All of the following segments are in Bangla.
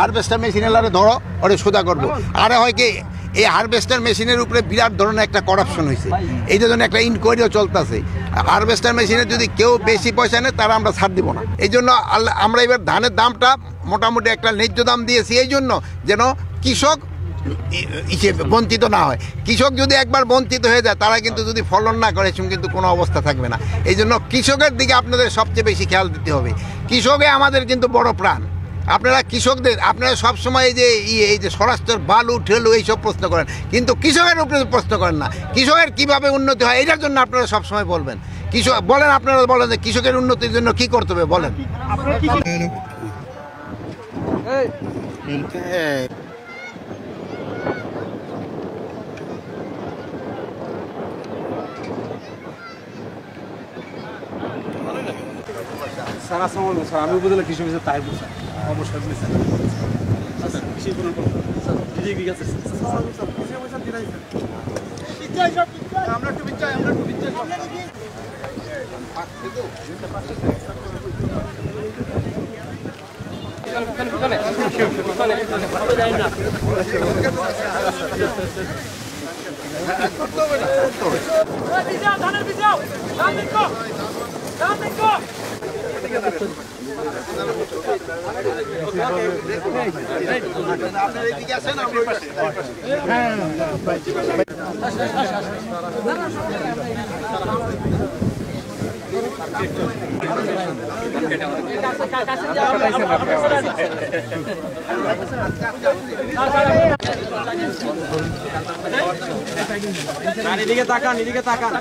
হারভেস্টার মেশিনেলারে ধরো ওরে সোজা করবো। আরে হয় কি এই হারভেস্টার মেশিনের উপরে বিরাট ধরনের একটা করাপশন হয়েছে, এইটার জন্য একটা ইনকোয়ারিও চলতেছে। হারভেস্টার মেশিনে যদি কেউ বেশি পয়সা নেয় তারা আমরা ছাড় দিব না। এই জন্য আমরা এবার ধানের দামটা মোটামুটি একটা ন্যায্য দাম দিয়েছি, এই জন্য যেন কৃষক বঞ্চিত না হয়। কৃষক যদি একবার বঞ্চিত হয়ে যায় তারা কিন্তু যদি ফলন না করে কিন্তু কোনো অবস্থা থাকবে না। এই জন্য কৃষকের দিকে আপনাদের সবচেয়ে বেশি খেয়াল দিতে হবে। কৃষকে আমাদের কিন্তু বড় প্রাণ। আপনারা কৃষকদের আপনারা সবসময় এই যে স্বরাষ্ট্রের বালু ঠেলু এইসব প্রশ্ন করেন, কিন্তু কৃষকের উপরে প্রশ্ন করেন না। কৃষকের কীভাবে উন্নতি হয় এটার জন্য আপনারা সবসময় বলবেন। কৃষক বলেন, আপনারা বলেন যে কৃষকের উন্নতির জন্য কী করতে হবে বলেন। স্যার আসসালামু আলাইকুম স্যার, আমি উপজেলা কৃষি অফিসার তাহিরপুর স্যার। অবশ্যই স্যার কৃষি কোনো ঠিক আছে আমরা একটু বিচ্ছাই এদিকে তাকান, এদিকে তাকান,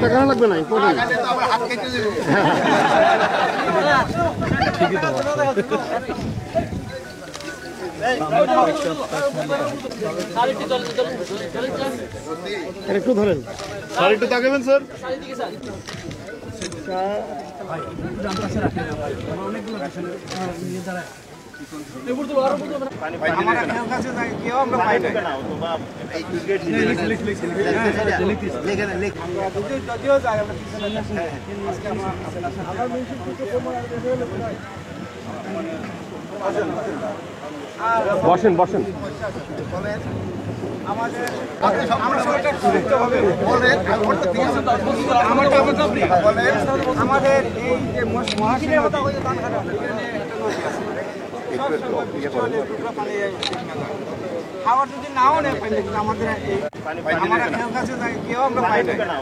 তাকানো লাগবে না। একটু ধরেন স্যার, একটু তাকাবেন স্যার। বসেন বসেন। আমাদের এই যে মহাশিনের কথা বলছে খাবার যদি নাও নেই আমাদের কাছে কেউ আমরা পাই না।